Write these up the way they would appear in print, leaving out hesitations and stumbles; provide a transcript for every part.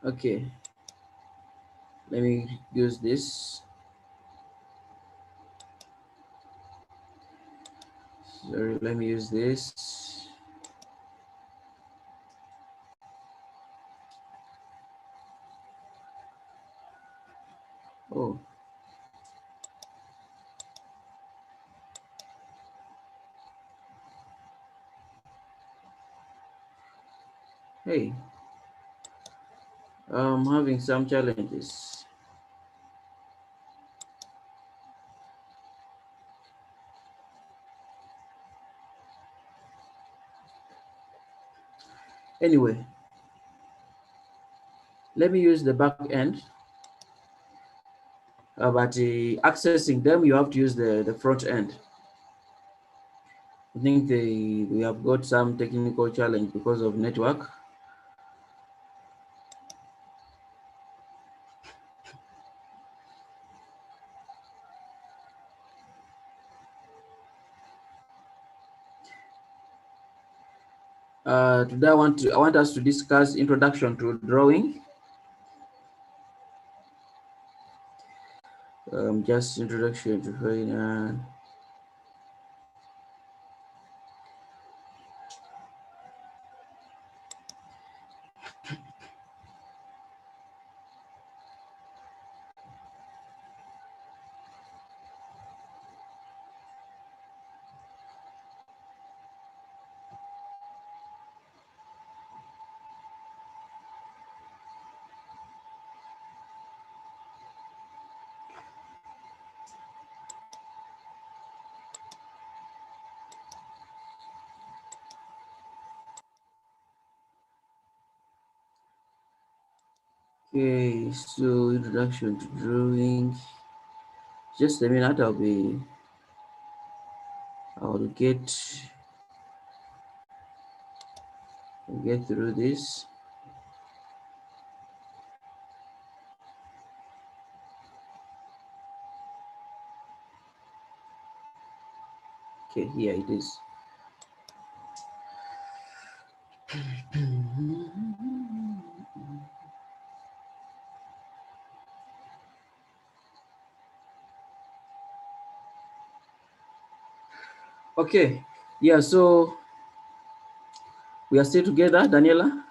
Okay, let me use this. Sorry, let me use this. Oh. Hey, I'm having some challenges. Anyway, let me use the back end. But accessing them, you have to use the front end. I think we have got some technical challenge because of network. Today I want us to discuss introduction to drawing. Just introduction to drawing. Okay, so introduction to drawing. Just a minute, I'll get through this. Okay, here it is. Okay, yeah, so we are still together, Daniela?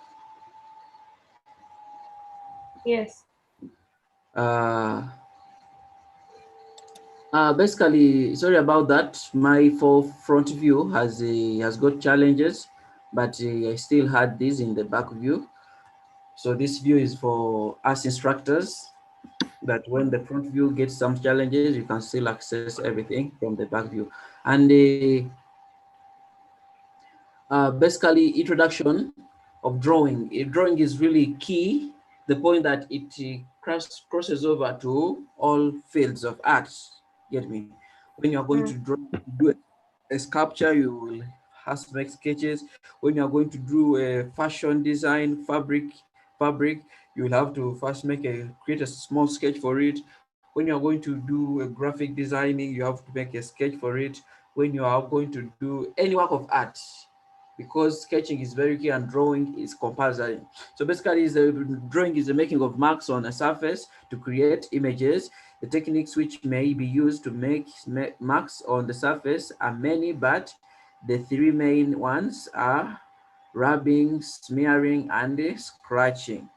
Yes. Basically, sorry about that. My front view has got challenges, but I still had this in the back view. So this view is for us instructors, that when the front view gets some challenges, you can still access everything from the back view. And basically, introduction of drawing. Drawing is really key, the point that it crosses over to all fields of arts. Get me? When you're going to do a sculpture, you will have to make sketches. When you're going to do a fashion design, fabric, you will have to first create a small sketch for it. When you're going to do a graphic designing, you have to make a sketch for it. When you are going to do any work of art, because sketching is very key and drawing is compulsory. So basically, drawing is the making of marks on a surface to create images. The techniques which may be used to make marks on the surface are many, but the three main ones are rubbing, smearing, and scratching.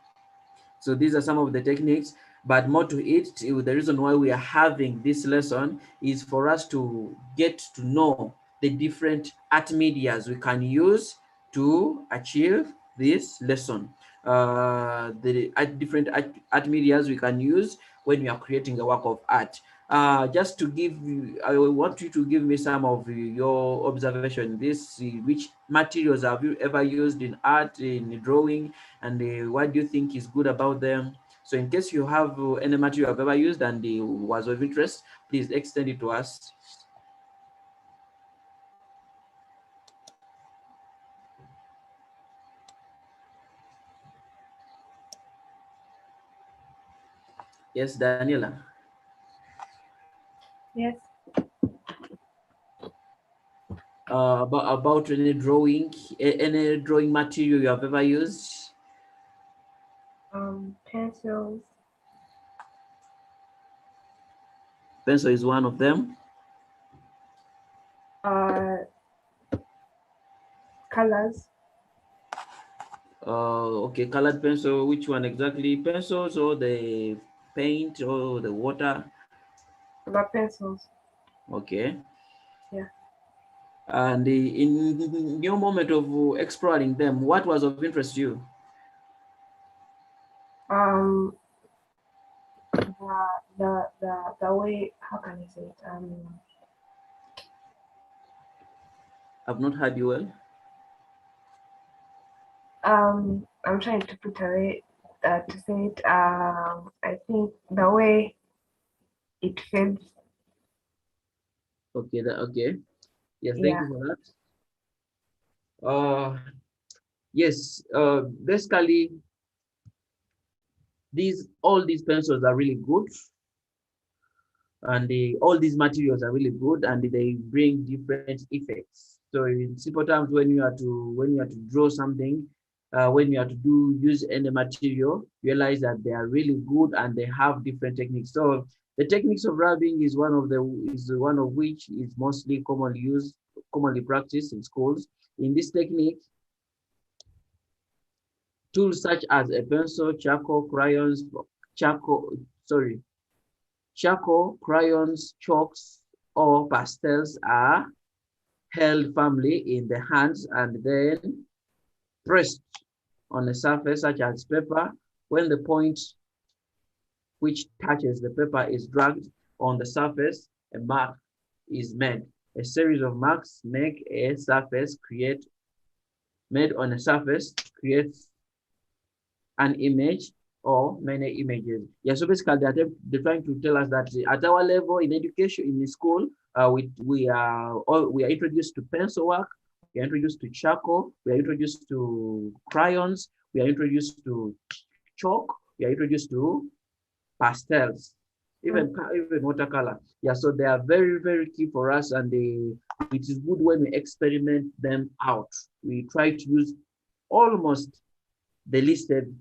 So these are some of the techniques, but more to it. The reason why we are having this lesson is for us to get to know the different art medias we can use to achieve this lesson. The different art medias we can use when we are creating a work of art. Just to give you, I want you to give me some of your observation. Which materials have you ever used in art, in drawing, and what do you think is good about them? So in case you have any material you've ever used and was of interest, please extend it to us. Yes, Daniela. Yes. About any drawing material you have ever used. Pencils. Pencil is one of them. Colors. Okay, colored pencil. Which one exactly? Pencils or the paint or the water? About pencils. Okay. Yeah. And in your moment of exploring them, what was of interest to you? The way, how can I say it? I've not heard you well. I'm trying to put away to say it. I think the way it fades. Okay, okay. Yes, thank Yeah. you for that. Yes, basically all these pencils are really good, and all these materials are really good, and they bring different effects. So in simple terms, when you are to draw something, when you are to use any material, realize that they are really good and they have different techniques. So the techniques of rubbing is one of which is mostly commonly practiced in schools. In this technique, tools such as a pencil, charcoal, crayons, chalks, or pastels are held firmly in the hands and then pressed on a surface such as paper. When the point which touches the paper is dragged on the surface, a mark is made. A series of marks made on a surface creates an image or many images. Yeah, so basically they're trying to tell us that at our level in education, in the school, we are introduced to pencil work, we are introduced to charcoal, we are introduced to crayons, we are introduced to chalk, we are introduced to pastels, even watercolor. Yeah, so they are very, very key for us, and it is good when we experiment them out. We try to use almost the listed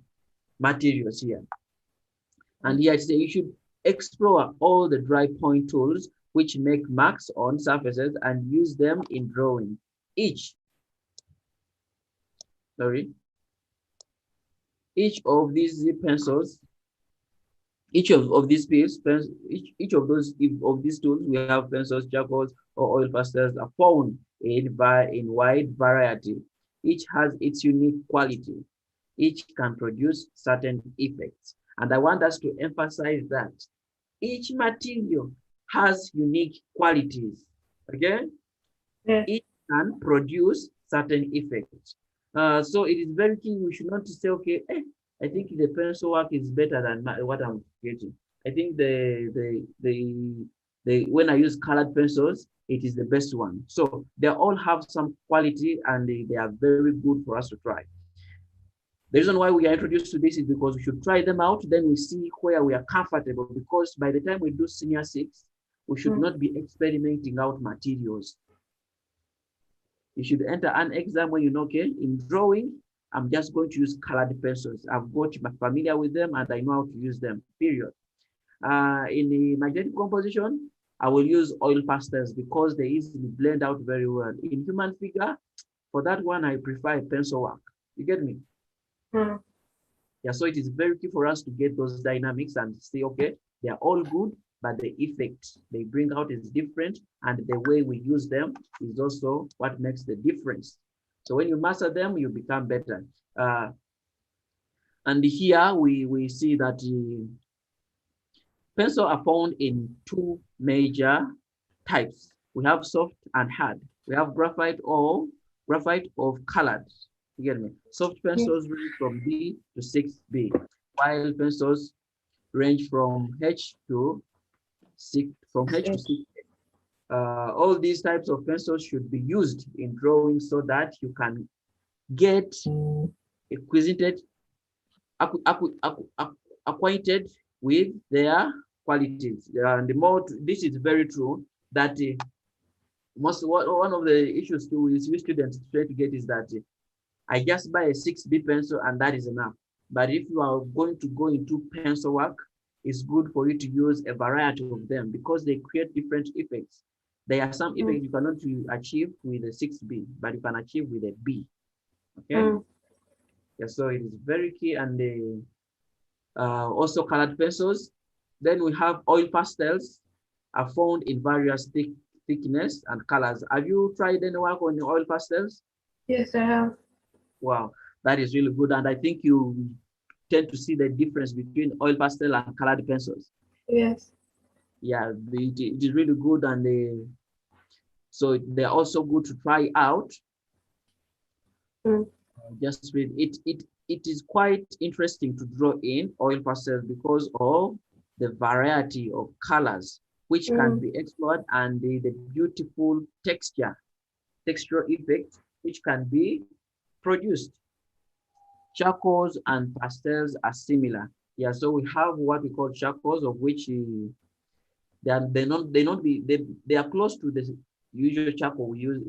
materials here. And yet you should explore all the dry point tools which make marks on surfaces and use them in drawing. Each of these pencils, each of these pills, each of these tools, we have pencils, charcoals, or oil pastels are found in wide variety. Each has its unique quality. Each can produce certain effects. And I want us to emphasize that each material has unique qualities, okay? Yeah. It can produce certain effects. So it is very key. We should not say, okay, I think the pencil work is better than what I'm creating. I think the when I use colored pencils, it is the best one. So they all have some quality and they are very good for us to try. The reason why we are introduced to this is because we should try them out, then we see where we are comfortable, because by the time we do senior 6, we should not be experimenting out materials. You should enter an exam when you know, okay, in drawing, I'm just going to use colored pencils. I've got familiar with them and I know how to use them, period. In the magnetic composition, I will use oil pastels because they easily blend out very well. In human figure, for that one, I prefer pencil work. You get me? Yeah, so it is very key for us to get those dynamics and say, okay, they are all good, but the effect they bring out is different, and the way we use them is also what makes the difference. So when you master them, you become better. And here we see that pencils are found in two major types. We have soft and hard. We have graphite of colored. You get me? Soft pencils range from B to 6B, while pencils range from H to 6. All these types of pencils should be used in drawing so that you can get acquainted with their qualities. And the more this is very true that one of the issues too is we students try to get is that I just buy a 6B pencil and that is enough. But if you are going to go into pencil work, it's good for you to use a variety of them because they create different effects. There are some effects you cannot achieve with a 6B, but you can achieve with a B. Okay. Yeah, so it is very key. And also colored pencils. Then we have oil pastels are found in various thickness and colors. Have you tried any work on the oil pastels? Yes, I have. Wow, that is really good. And I think you tend to see the difference between oil pastel and colored pencils. Yes. Yeah, it is really good. And so they're also good to try out. Just with it, it is quite interesting to draw in oil pastels because of the variety of colors which can be explored and the beautiful texture effect which can be produced. Charcoals and pastels are similar. Yeah, so we have what we call charcoals, of which they are close to the usual charcoal we use,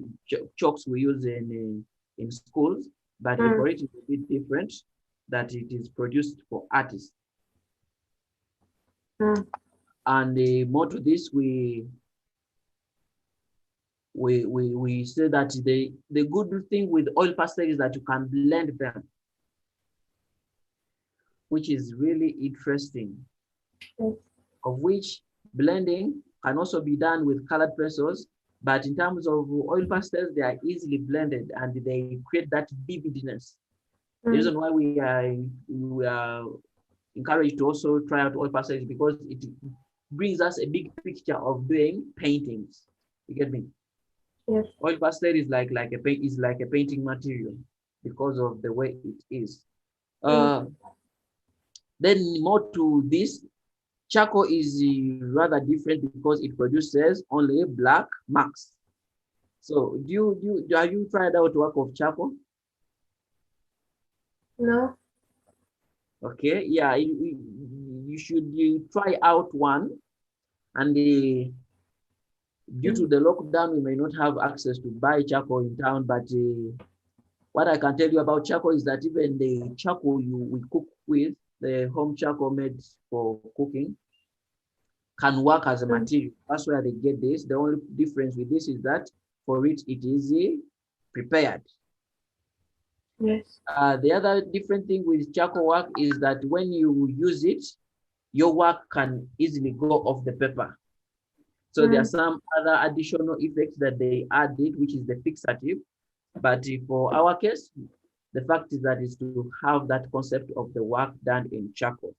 chalks we use in schools, but for it is a bit different that it is produced for artists. And more to this, we say that the good thing with oil pastel is that you can blend them, which is really interesting. Of which blending can also be done with colored pencils, but in terms of oil pastels, they are easily blended and they create that vividness. The reason why we are encouraged to also try out oil pastels is because it brings us a big picture of doing paintings. You get me? Yes. Oil pastel is like a painting material because of the way it is. Then more to this, charcoal is rather different because it produces only black marks. So have you tried out work of charcoal? No. Okay, yeah, you should try out one. And due to the lockdown, we may not have access to buy charcoal in town, but what I can tell you about charcoal is that even the charcoal we cook with, the home charcoal made for cooking, can work as a material. That's where they get this. The only difference with this is that for it is prepared. Yes. The other different thing with charcoal work is that when you use it, your work can easily go off the paper. So there are some other additional effects that they added, which is the fixative. But for our case, the fact is that is to have that concept of the work done in charcoal.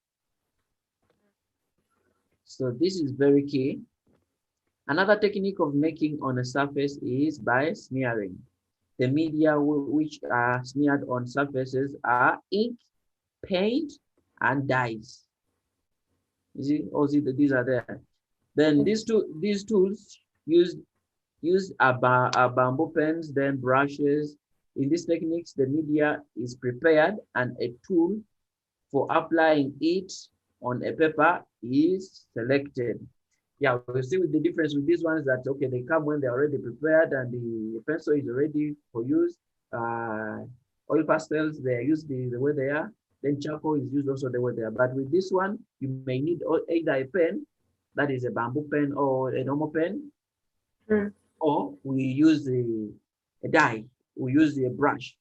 So this is very key. Another technique of making on a surface is by smearing. The media which are smeared on surfaces are ink, paint, and dyes. You see, also these are there. Then these tools use bamboo pens, then brushes. In these techniques, the media is prepared and a tool for applying it on a paper is selected. Yeah, we see with the difference with these ones that, okay, they come when they're already prepared and the pencil is ready for use. Oil pastels, they are used the way they are. Then charcoal is used also the way they are. But with this one, you may need either a pen, that is a bamboo pen or a normal pen, or we use a dye, we use a brush.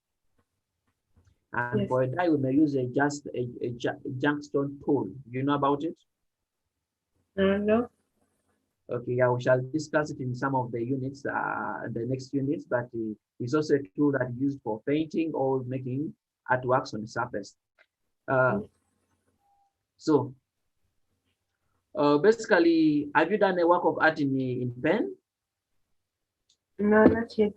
And for a dye, we may use a Jankstone tool. You know about it? No. Okay, yeah, we shall discuss it in some of the units, the next units, but it's also a tool that is used for painting or making artworks on the surface. So basically, have you done a work of art in pen? No, not yet.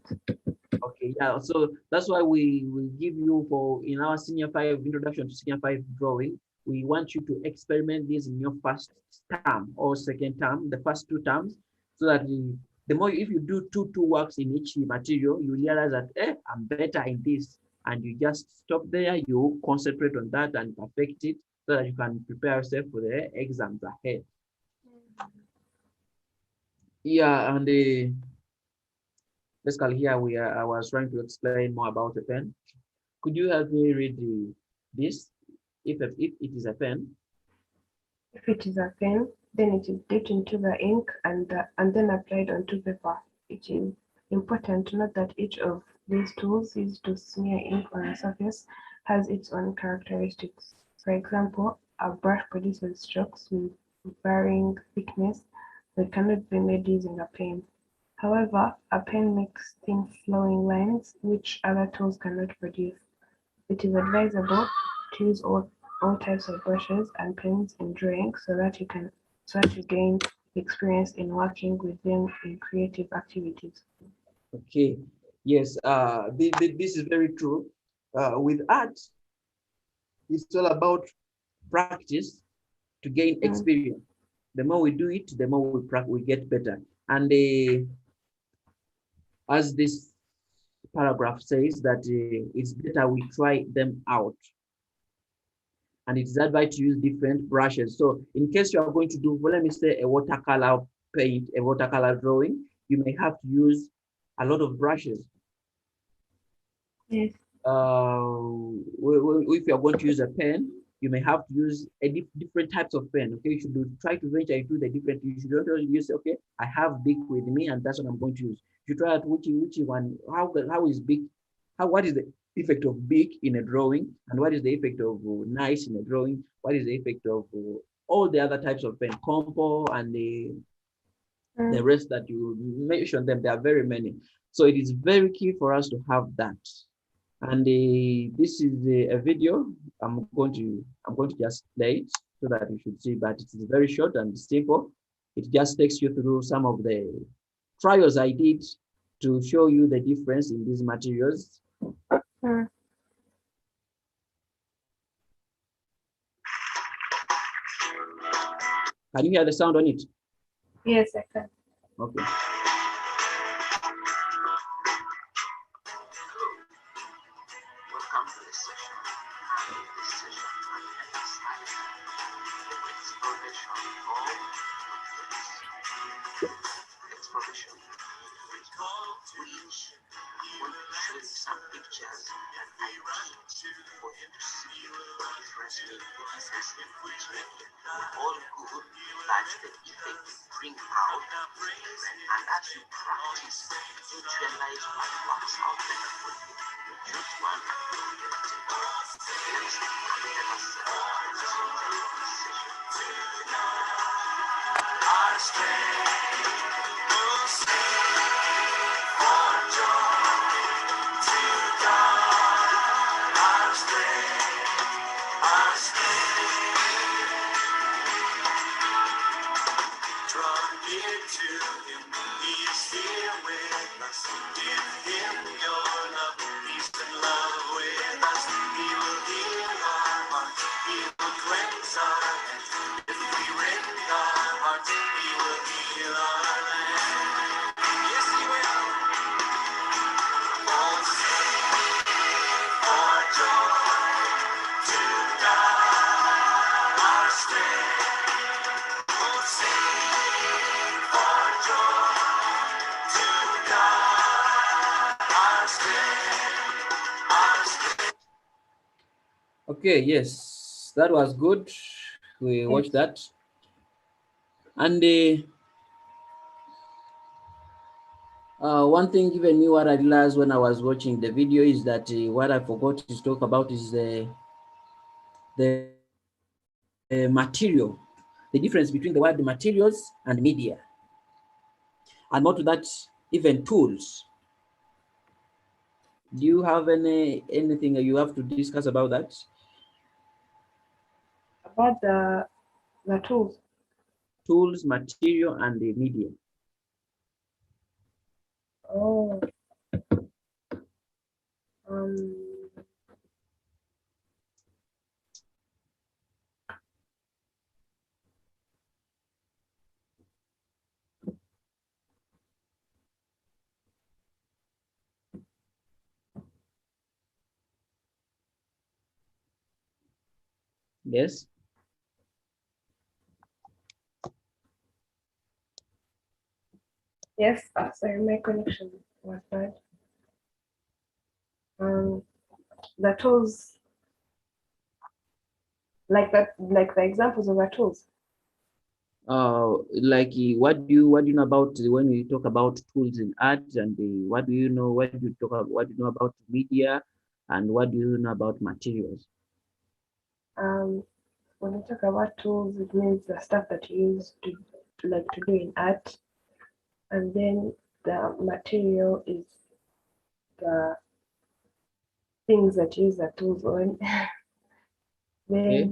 Okay, yeah, so that's why we give you in our Senior 5 introduction to Senior 5 drawing, we want you to experiment this in your first term or second term, the first 2 terms, so that the more, if you do two works in each material, you realize that, I'm better in this. And you just stop there, you concentrate on that and perfect it so that you can prepare yourself for the exams ahead. Yeah, and basically here I was trying to explain more about the pen. Could you help me read this? if it is a pen? If it is a pen, then it is dipped into the ink and then applied onto paper. It is important to note that each of these tools used to smear ink on a surface has its own characteristics. For example, a brush produces strokes with varying thickness that cannot be made using a pen. However, a pen makes thin flowing lines which other tools cannot produce. It is advisable to use all types of brushes and pens in drawing so that you gain experience in working with them in creative activities. Okay, yes, this is very true. With art, it's all about practice to gain experience. The more we do it, the more we get better. And as this paragraph says, that it's better we try them out. And it's advised to use different brushes. So in case you are going to do, well, let me say, a watercolor paint, a watercolor drawing, you may have to use a lot of brushes. Yes. If you're going to use a pen, you may have to use different types of pen. Okay, you should try to venture into the different. You should not only use, okay, I have Bic with me, and that's what I'm going to use. You try out which one. How is Bic? What is the effect of Bic in a drawing, and what is the effect of nice in a drawing? What is the effect of all the other types of pen, compo, and the rest that you mentioned them? There are very many. So it is very key for us to have that. And this is a video. I'm going to just play it so that you should see. But it is very short and simple. It just takes you through some of the trials I did to show you the difference in these materials. Can you hear the sound on it? Yes, I can. Okay. Some pictures and ideas for you to see interesting pieces which make all good, but the effect bring out different. And as you practice, you realize what works out better for you. You choose one and you take it. Let's come to the session. Our strength will sing for joy to God. Our strength, our strength. Draw near to Him, He is here with us. Give Him your love, peace and love with us. He will heal our hearts, He will cleanse our hands. If we rend our hearts, He will heal our land. Yes, He will. All sing for joy to God, our strength. Oh, sing for joy to God, our strength, our strength. Okay, yes, that was good. We watched that. And one thing even me, what I realized when I was watching the video is that what I forgot to talk about is the material, the difference between the word materials and media. And more to that, even tools. Do you have anything you have to discuss about that? About the tools. Tools, material, and the media. Oh. Yes. Yes, sorry, my connection was bad. The tools like that, like the examples of our tools. Like what do you know about when we talk about tools in art, and what do you know, what do you talk about, what do you know about media, and what do you know about materials? When we talk about tools, it means the stuff that you use to do in art, and then the material is the things that you use the tools on. Okay.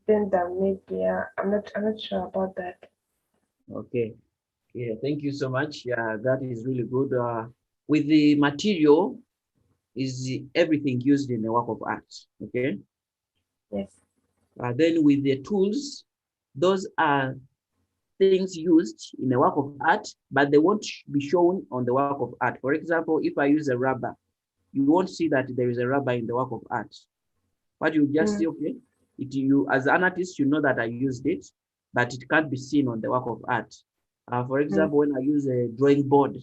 then then the media, I'm not sure about that. Okay. Yeah, thank you so much. Yeah, that is really good. With the material is everything used in the work of art. Okay. Yes. Then with the tools, those are things used in the work of art, but they won't be shown on the work of art. For example, if I use a rubber, you won't see that there is a rubber in the work of art. But you just say, okay, you as an artist, you know that I used it, but it can't be seen on the work of art. For example, when I use a drawing board,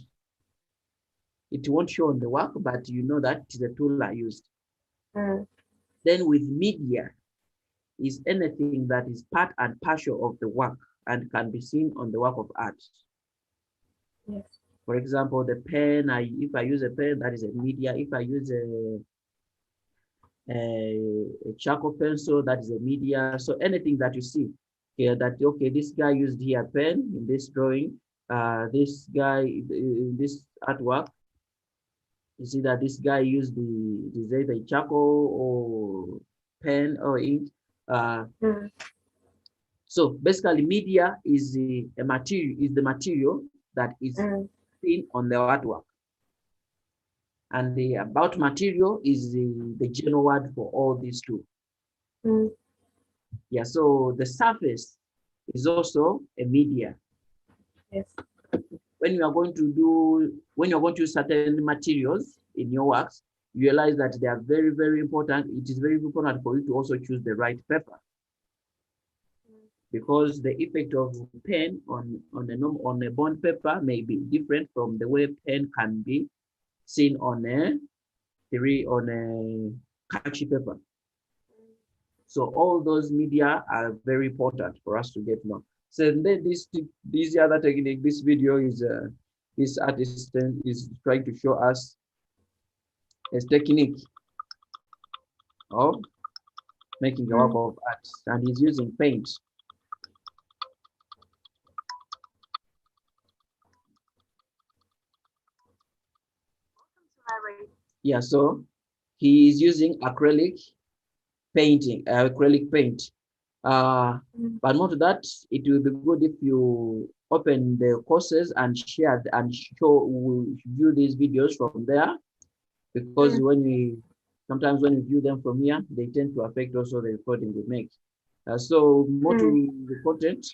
it won't show on the work, but you know that it's the tool I used. Then with media is anything that is part and partial of the work and can be seen on the work of art. Yes. For example, the pen, if I use a pen, that is a media. If I use a charcoal pencil, that is a media. So anything that you see here that, okay, this guy used here a pen in this drawing, this guy in this artwork, you see that this guy used the either charcoal or pen or ink. So basically, media is the material that is seen on the artwork. And the about material is the general word for all these two. Yeah, so the surface is also a media. Yes. When you're going to use certain materials in your works, you realize that they are very, very important. It is very important for you to also choose the right paper, because the effect of pen on a bond paper may be different from the way pen can be seen on a khaki paper. So all those media are very important for us to get know. So then this other technique, this video is this artist is trying to show us a technique of making a work of art, and he's using paint. Yeah, so he is using acrylic paint. But not that, it will be good if you open the courses and share and view these videos from there, because sometimes when we view them from here, they tend to affect also the recording we make. So more to the content.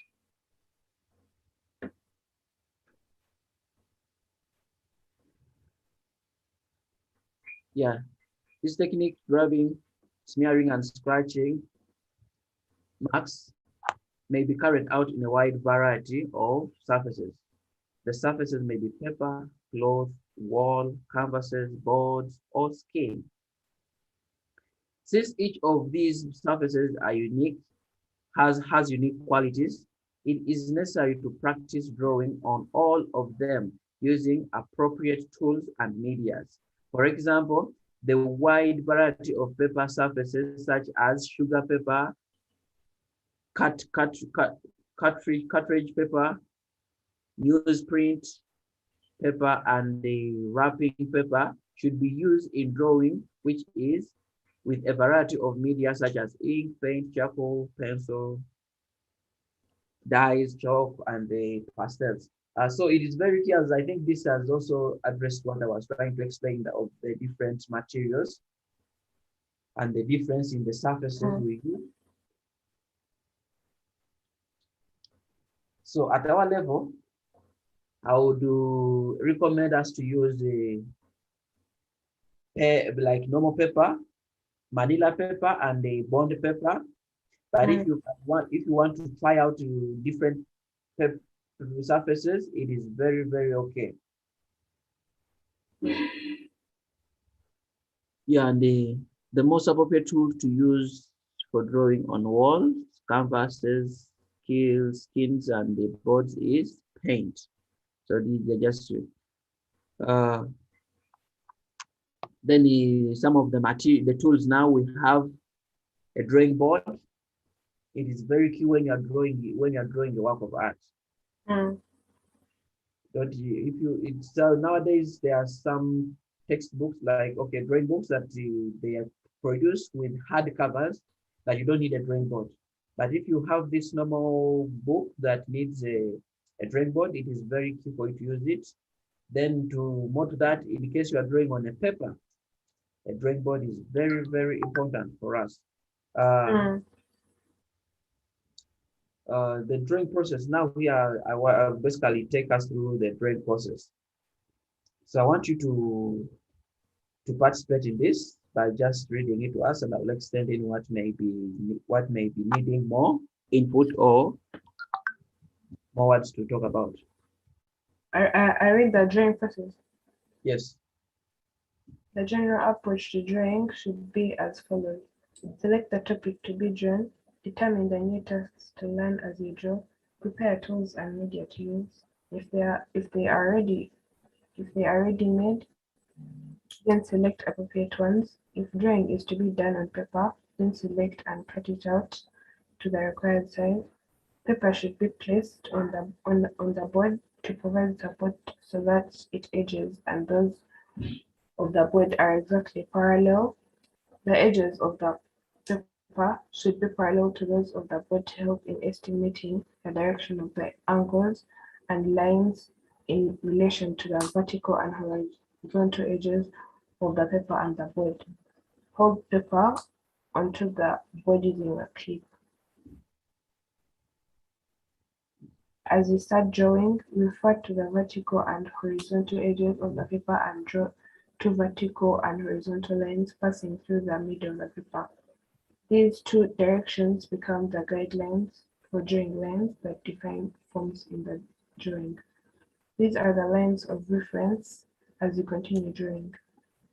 Yeah, this technique, rubbing, smearing, and scratching marks may be carried out in a wide variety of surfaces. The surfaces may be paper, cloth, wall, canvases, boards, or skin. Since each of these surfaces are unique, has unique qualities, it is necessary to practice drawing on all of them using appropriate tools and medias. For example, the wide variety of paper surfaces such as sugar paper, cartridge paper, newsprint paper, and the wrapping paper should be used in drawing, which is with a variety of media such as ink, paint, charcoal, pencil, dyes, chalk, and the pastels. So it is very clear, as I think this has also addressed what I was trying to explain of the different materials and the difference in the surfaces we use. So at our level, I would recommend us to use like normal paper, manila paper, and the bond paper. But if you want to try out different surfaces, it is very, very okay. Yeah, and the most appropriate tool to use for drawing on walls, canvases, skins, and the boards is paint. So these are just uh, then some of the material, the tools. Now we have a drawing board. It is very key when you're drawing a work of art. Mm. But if you, it's nowadays there are some textbooks like drawing books that they are produced with hard covers that you don't need a drawing board. But if you have this normal book that needs a drawing board, it is very key for you to use it. Then to more to that, in case you are drawing on a paper, a drawing board is very, very important for us. Mm. The drawing process. Now I will basically take us through the drawing process. So I want you to participate in this by just reading it to us, and I will extend in what may be needing more input or more words to talk about. I read the drawing process. Yes. The general approach to drawing should be as follows. Select the topic to be drawn, determine the new tasks to learn as you draw, prepare tools and media to use. If they are ready made, then select appropriate ones. If drawing is to be done on paper, then select and cut it out to the required size. Paper should be placed on the board to provide support so that its edges and those of the board are exactly parallel. The edges of the paper should be parallel to those of the board to help in estimating the direction of the angles and lines in relation to the vertical and horizontal edges of the paper and the board. Hold paper onto the board using a clip. As you start drawing, refer to the vertical and horizontal edges of the paper and draw two vertical and horizontal lines passing through the middle of the paper. These two directions become the guidelines for drawing lines that define forms in the drawing. These are the lines of reference as you continue drawing.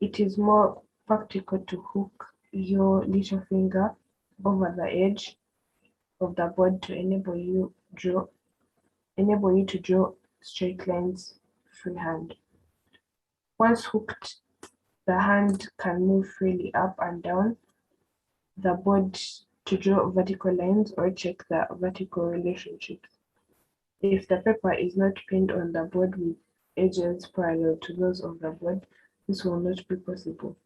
It is more practical to hook your little finger over the edge of the board to enable you to draw straight lines freehand. Once hooked, the hand can move freely up and down the board to draw vertical lines or check the vertical relationships. If the paper is not pinned on the board with edges parallel to those of the board, this will not be possible.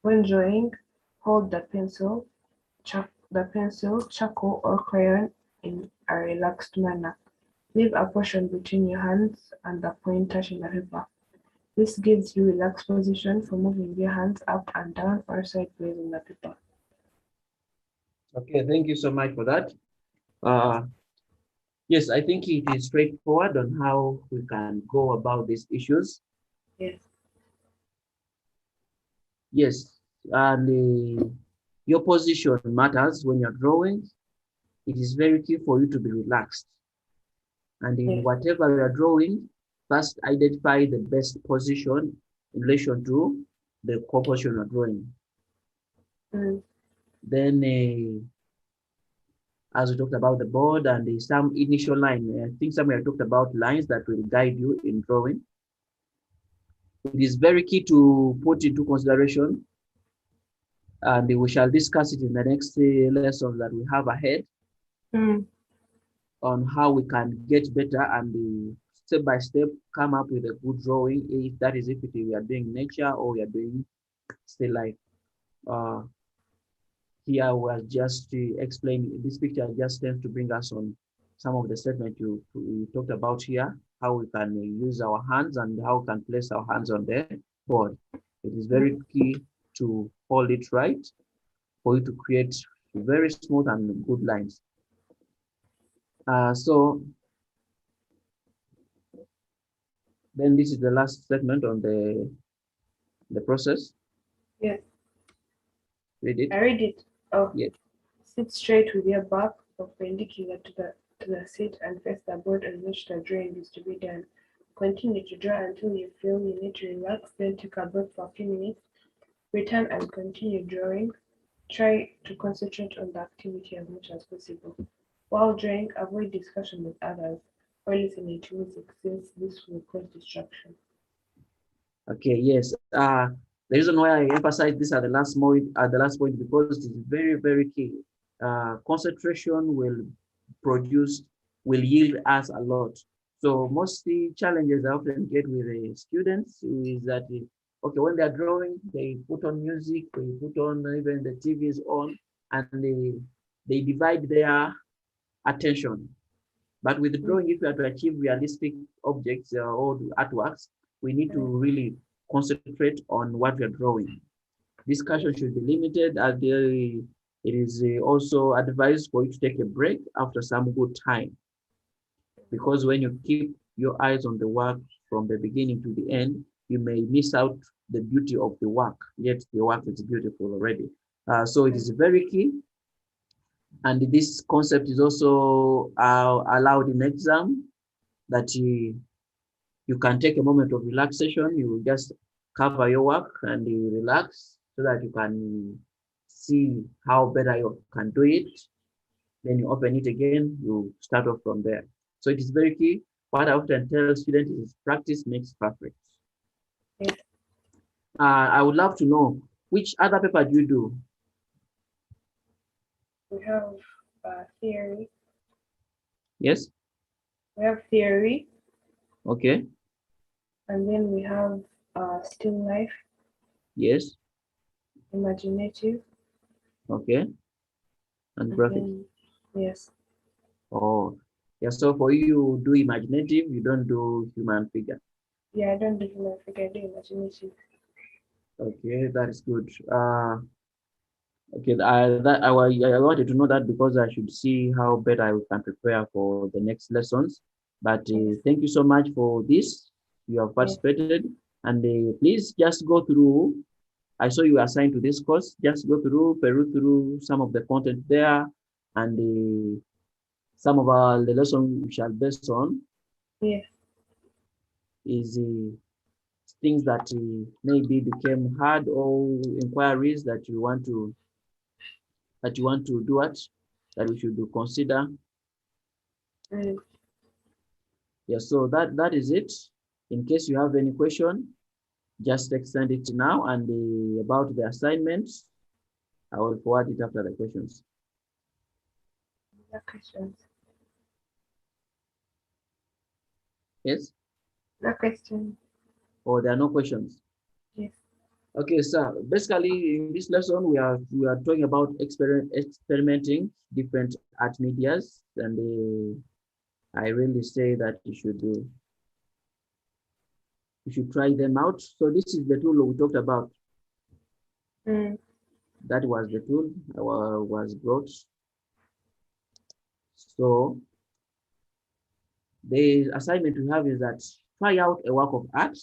When drawing, hold the pencil, charcoal, or crayon in a relaxed manner. Leave a portion between your hands and the point touching the paper. This gives you relaxed position for moving your hands up and down or sideways on the paper. Okay, thank you so much for that. Yes, I think it is straightforward on how we can go about these issues. Yes. Yes, and your position matters when you're drawing. It is very key for you to be relaxed. And in Yes. whatever you're drawing, first identify the best position in relation to the composition you're drawing. Mm. Then, as we talked about the board and some initial line, I think somewhere I talked about lines that will guide you in drawing. It is very key to put into consideration, and we shall discuss it in the next lesson that we have ahead. Mm. On how we can get better and step by step come up with a good drawing, if that is if we are doing nature or we are doing still life. Here was just to explain, this picture just tends to bring us on some of the statements we talked about here, how we can use our hands and how we can place our hands on the board. It is very key to hold it right for you to create very smooth and good lines. So then this is the last statement on the process. Yes. Read it. I read it. Oh. Yes. Sit straight with your back perpendicular to the seat and face the board on which the drawing is to be done. Continue to draw until you feel you need to relax, then take a break for a few minutes. Return and continue drawing. Try to concentrate on the activity as much as possible. While drawing, avoid discussion with others or listening to music since this will cause distraction. Okay, yes. The reason why I emphasize this at the last point because it is very, very key. Concentration will yield us a lot. So most the challenges I often get with the students is that okay, when they are drawing, they put on music, they put on even the TV is on, and they divide their attention. But with Mm. drawing, if we are to achieve realistic objects or artworks, we need to really concentrate on what we are drawing. Discussion should be limited, and it is also advised for you to take a break after some good time. Because when you keep your eyes on the work from the beginning to the end, you may miss out the beauty of the work, yet the work is beautiful already. So it is very key. And this concept is also allowed in exam that you can take a moment of relaxation. You just cover your work and you relax so that you can see how better you can do it. Then you open it again, you start off from there. So it is very key. What I often tell students is practice makes perfect. Yes. I would love to know which other paper do you do? We have theory. Yes? We have theory, Okay. and then we have still life, Yes. imaginative, Okay. And and graphic. then yes, Oh, yeah. So for you do imaginative, you don't do human figure. yeah. I don't do human figure, I do imaginative. Okay, that is good. Okay, I wanted to know that because I should see how better I can prepare for the next lessons. But Yes, thank you so much for this. You have yes, participated, and please just go through. I saw you assigned to this course. Just go through, peruse through some of the content there, and some of the lesson we shall base on yes, is things that maybe became hard or inquiries that you want to do it that we should consider. mm, Yeah, so that is it. In case you have any question, just extend it now. And about the assignments, I will forward it after the questions. no questions. Yes? No questions. Or there are no questions? Yes, Okay, so basically in this lesson we are talking about experimenting different art medias, and I really say that you should try them out. So this is the tool we talked about. mm, That was the tool was brought. So the assignment we have is that try out a work of art.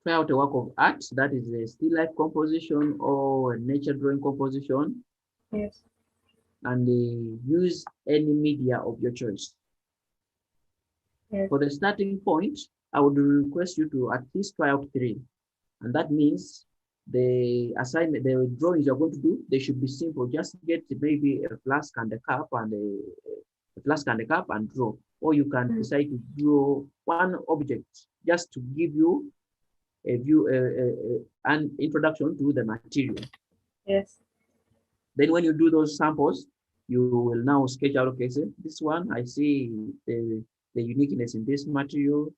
Try out a work of art that is a still life composition or a nature drawing composition, yes, and use any media of your choice. yes, For the starting point, I would request you to at least try out 3. And that means the assignment, the drawings you're going to do, they should be simple. Just get maybe a flask and a cup and a flask and a cup and draw. Or you can mm, decide to draw one object just to give you a view, an introduction to the material. yes, Then when you do those samples, you will now sketch out, okay, so this one, I see the uniqueness in this material,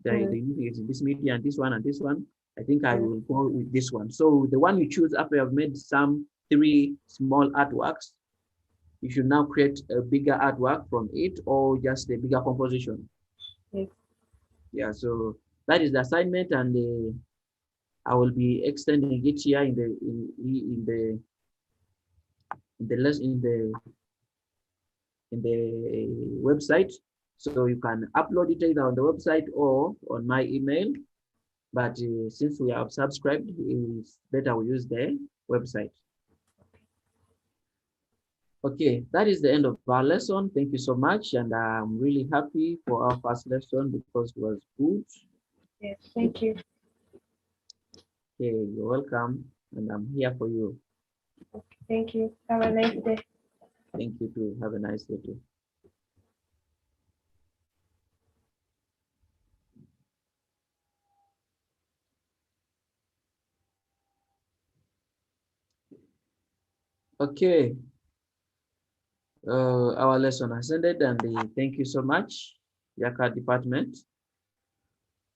the mm, uniqueness in this media, and this one. I think I mm, will go with this one. So the one you choose after you have made some 3 small artworks, you should now create a bigger artwork from it or just a bigger composition. yes, Yeah, so that is the assignment, and I will be extending it here in the less in the website, so you can upload it either on the website or on my email. But since we have subscribed, it's better we use the website. Okay, that is the end of our lesson. Thank you so much, and I'm really happy for our first lesson because it was good. yes. Thank you. Okay, you're welcome, and I'm here for you. Thank you. Have a nice day. Thank you too. Have a nice day too. Okay, our lesson has ended, and thank you so much, Yaka department,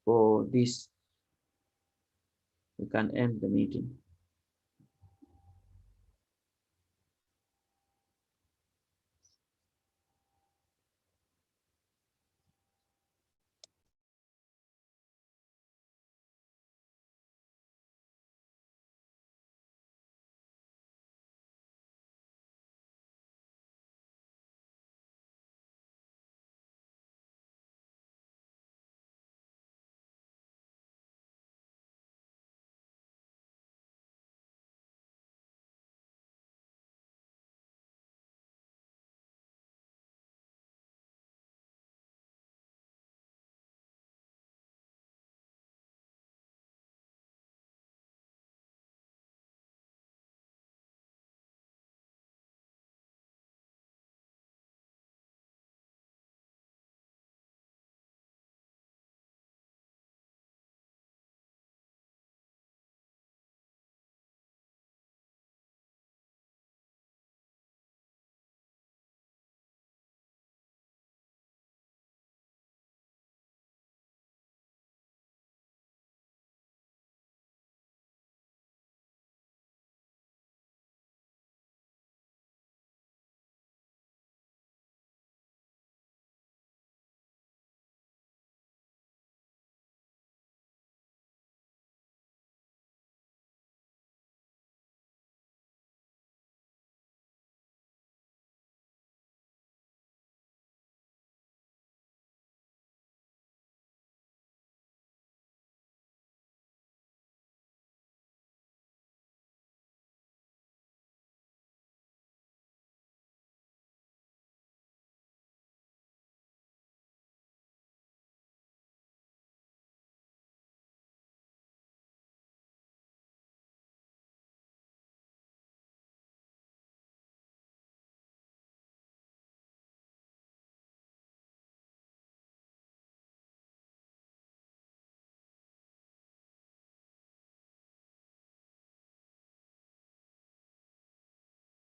for this. We can end the meeting.